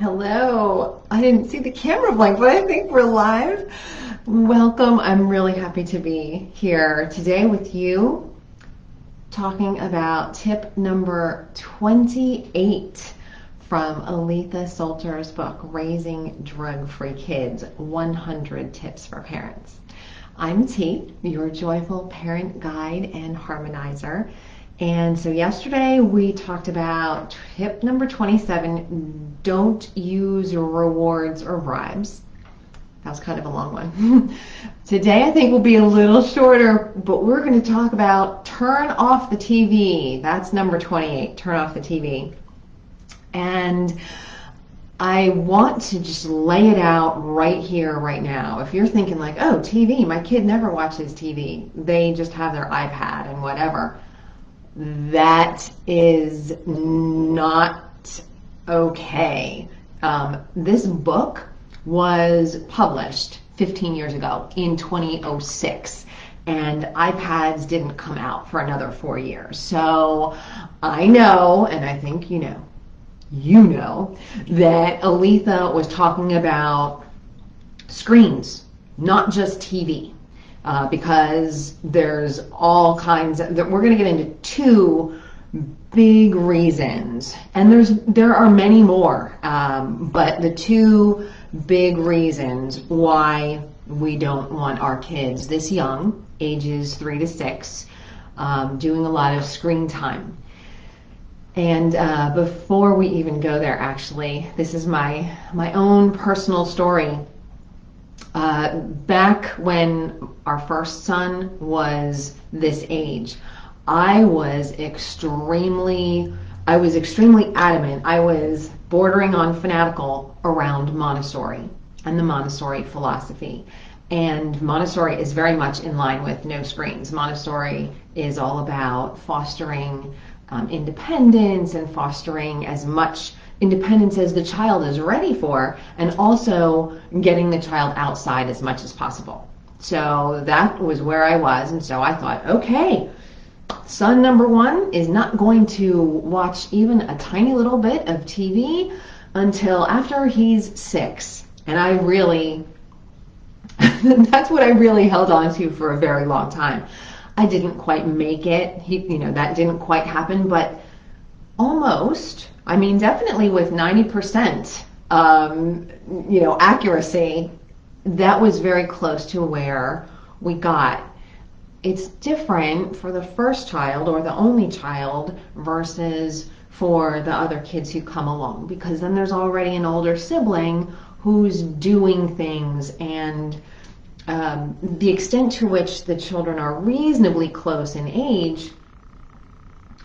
Hello. I didn't see the camera blink, but I think we're live. Welcome. I'm really happy to be here today with you, talking about tip number 28 from Aletha Solter's book, Raising Drug-Free Kids, 100 Tips for Parents. I'm T, your joyful parent guide and harmonizer. And so yesterday we talked about tip number 27, don't use rewards or bribes. That was kind of a long one. Today I think will be a little shorter, but we're going to talk about turn off the TV. That's number 28, turn off the TV. And I want to just lay it out right here, right now. If you're thinking like, oh, TV, my kid never watches TV. They just have their iPad and whatever. That is not okay. This book was published 15 years ago in 2006, and iPads didn't come out for another 4 years. So I know, and I think you know, that Aletha was talking about screens, not just TV. Because there's all kinds of, we're going to get into two big reasons, and there are many more, but the two big reasons why we don't want our kids this young, ages 3 to 6, doing a lot of screen time. And before we even go there, actually, this is my own personal story. Back when our first son was this age, I was extremely adamant. I was bordering on fanatical around Montessori and the Montessori philosophy. And Montessori is very much in line with no screens. Montessori is all about fostering independence and fostering as much independence as the child is ready for, and also getting the child outside as much as possible. So that was where I was, and so I thought, okay, son number 1 is not going to watch even a tiny little bit of TV until after he's 6. And I really, that's what I really held on to for a very long time. I didn't quite make it, that didn't quite happen, but almost. I mean, definitely with 90%, accuracy, that was very close to where we got. It's different for the first child or the only child versus for the other kids who come along, because then there's already an older sibling who's doing things, and the extent to which the children are reasonably close in age,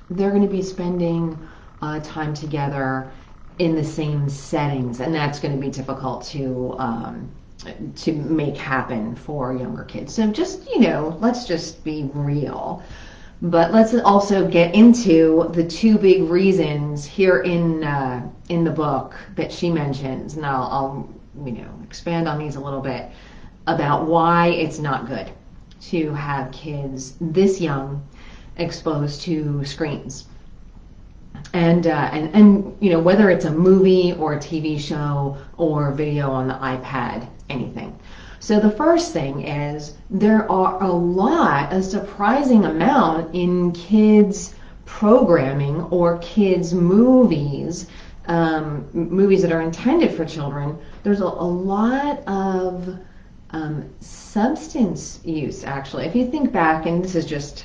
they're going to be spending time together in the same settings, and that's going to be difficult to make happen for younger kids. So just, let's just be real. But let's also get into the two big reasons here in the book that she mentions, and I'll expand on these a little bit about why it's not good to have kids this young exposed to screens. And whether it's a movie or a TV show or video on the iPad, anything. So the first thing is there are a surprising amount in kids programming or kids movies, movies that are intended for children. There's a lot of substance use, actually. If you think back, and this is just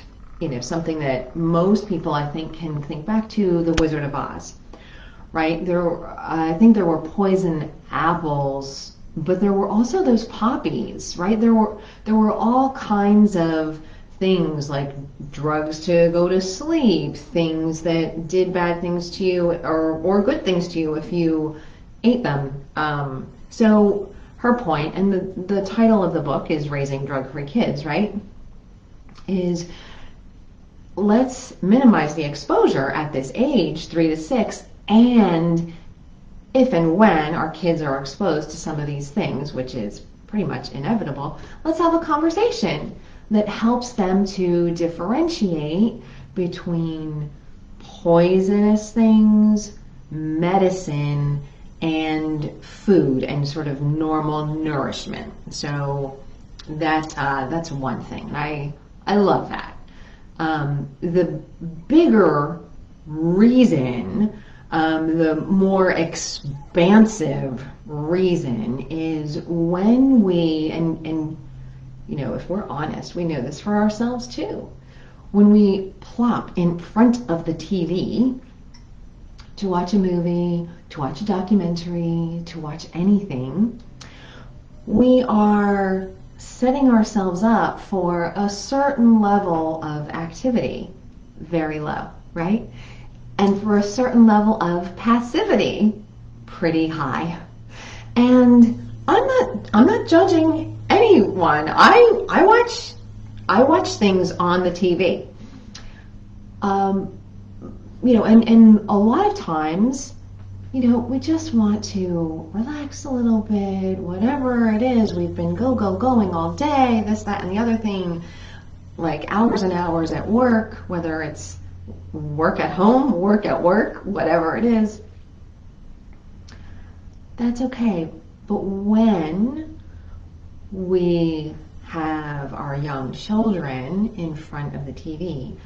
something that most people, I think, can think back to, The Wizard of Oz, right? I think there were poison apples, but there were also those poppies, right? There were all kinds of things like drugs to go to sleep, things that did bad things to you or good things to you if you ate them. So her point, and the title of the book is Raising Drug-Free Kids, right? Is let's minimize the exposure at this age, 3 to 6, and if and when our kids are exposed to some of these things, which is pretty much inevitable, let's have a conversation that helps them to differentiate between poisonous things, medicine, and food and sort of normal nourishment. So that's one thing. I love that. The bigger reason, the more expansive reason is when we, and you know, if we're honest, we know this for ourselves too. When we plop in front of the TV to watch a movie, to watch a documentary, to watch anything, we are setting ourselves up for a certain level of activity, very low, right? And for a certain level of passivity, pretty high. And I'm not judging anyone. I watch things on the TV. You know, and a lot of times, you know, we just want to relax a little bit, whatever it is. We've been going all day, this, that, and the other thing, like hours and hours at work, whether it's work at home, work at work, whatever it is. That's okay. But when we have our young children in front of the TV,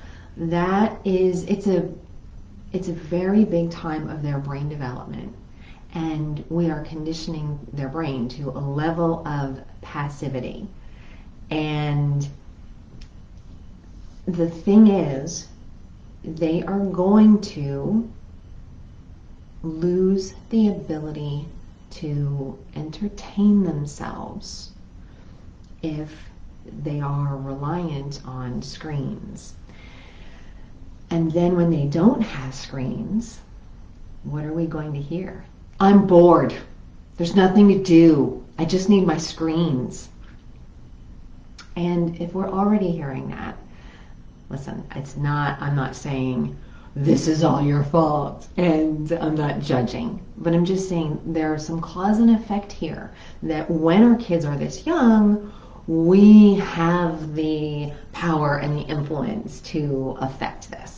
it's a very big time of their brain development, and we are conditioning their brain to a level of passivity. And the thing is, they are going to lose the ability to entertain themselves if they are reliant on screens. And then when they don't have screens, what are we going to hear? I'm bored. There's nothing to do. I just need my screens. And if we're already hearing that, listen, I'm not saying this is all your fault, and I'm not judging, but I'm just saying there's some cause and effect here, that when our kids are this young, we have the power and the influence to affect this.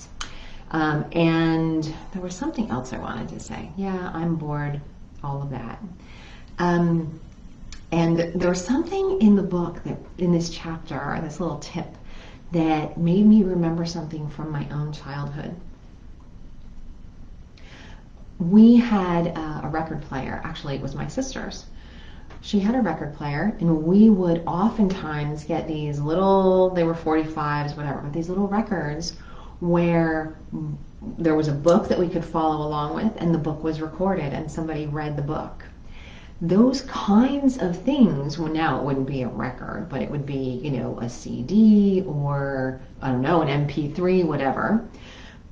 And there was something else I wanted to say. Yeah, I'm bored, all of that. And there was something in the book, that in this chapter, this little tip, that made me remember something from my own childhood. We had a record player. Actually, it was my sister's. She had a record player, and we would oftentimes get these little, they were 45s, whatever, but these little records where there was a book that we could follow along with, and the book was recorded, and somebody read the book. Those kinds of things, well, now it wouldn't be a record, but it would be, you know, a CD or, I don't know, an MP3, whatever.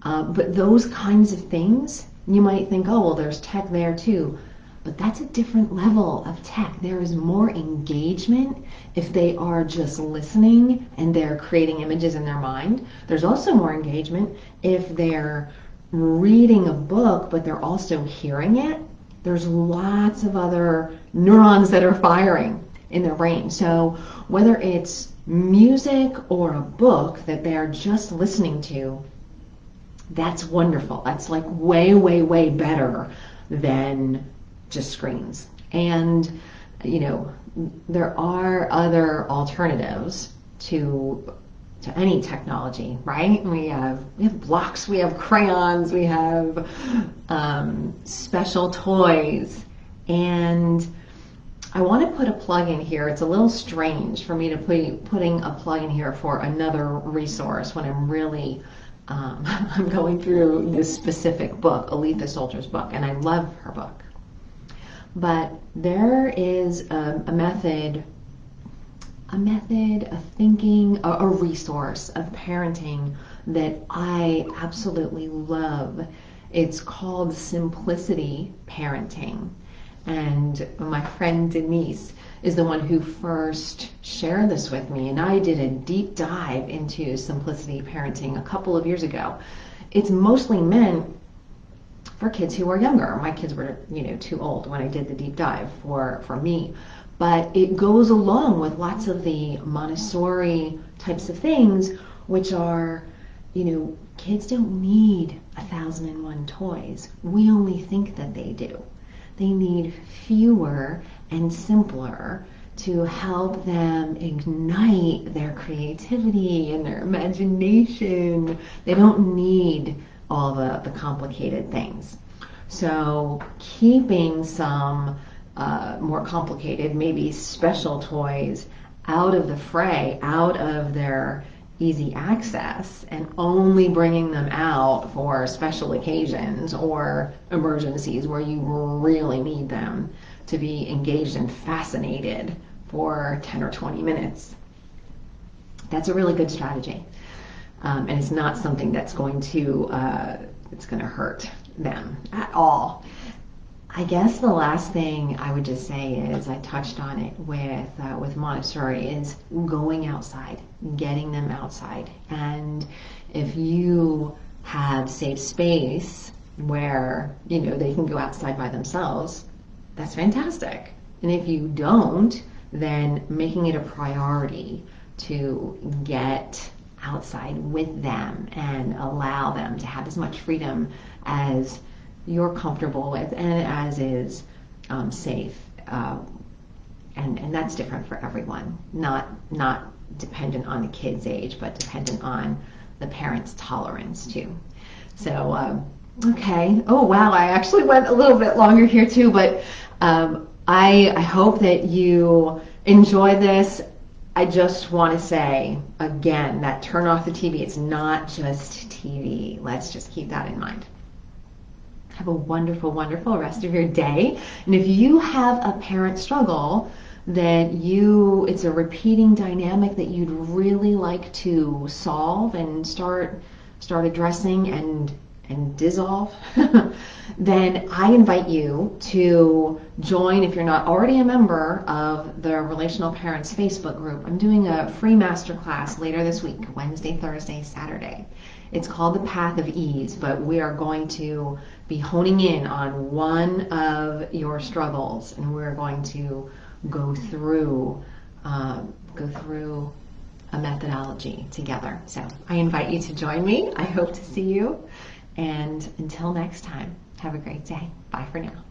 But those kinds of things, you might think, oh, well, there's tech there too. But that's a different level of tech. There is more engagement if they are just listening and they're creating images in their mind. There's also more engagement if they're reading a book, but they're also hearing it. There's lots of other neurons that are firing in their brain. So whether it's music or a book that they are just listening to, that's wonderful. That's like way, way, way better than just screens. And, you know, there are other alternatives to any technology, right? We have blocks, we have crayons, we have special toys. And I want to put a plug in here. It's a little strange for me to putting a plug in here for another resource when I'm really I'm going through this specific book, Aletha Solter's book, and I love her book. But there is a method of thinking, a resource of parenting that I absolutely love. It's called Simplicity Parenting. And my friend Denise is the one who first shared this with me, and I did a deep dive into simplicity parenting a couple of years ago. It's mostly meant for kids who are younger. My kids were, you know, too old when I did the deep dive for me. But it goes along with lots of the Montessori types of things, which are, you know, kids don't need 1,001 toys. We only think that they do. They need fewer and simpler to help them ignite their creativity and their imagination. They don't need all the complicated things. So keeping some more complicated, maybe special toys out of the fray, out of their easy access, and only bringing them out for special occasions or emergencies where you really need them to be engaged and fascinated for 10 or 20 minutes. That's a really good strategy. And it's not something that's going to hurt them at all. I guess the last thing I would just say is, I touched on it with Montessori, is going outside, getting them outside. And if you have safe space where, you know, they can go outside by themselves, that's fantastic. And if you don't, then making it a priority to get outside with them and allow them to have as much freedom as you're comfortable with and as is safe, and that's different for everyone. Not dependent on the kid's age, but dependent on the parent's tolerance too. So okay. Oh wow, I actually went a little bit longer here too, but I hope that you enjoy this. I just want to say again that turn off the TV. It's not just TV. Let's just keep that in mind. Have a wonderful, wonderful rest of your day. And if you have a parent struggle that it's a repeating dynamic that you'd really like to solve and start addressing and dissolve, then I invite you to join, if you're not already a member of the Relational Parents Facebook group. I'm doing a free masterclass later this week, Wednesday, Thursday, Saturday. It's called The Path of Ease, but we are going to be honing in on one of your struggles, and we're going to go through a methodology together. So I invite you to join me. I hope to see you. And until next time, have a great day. Bye for now.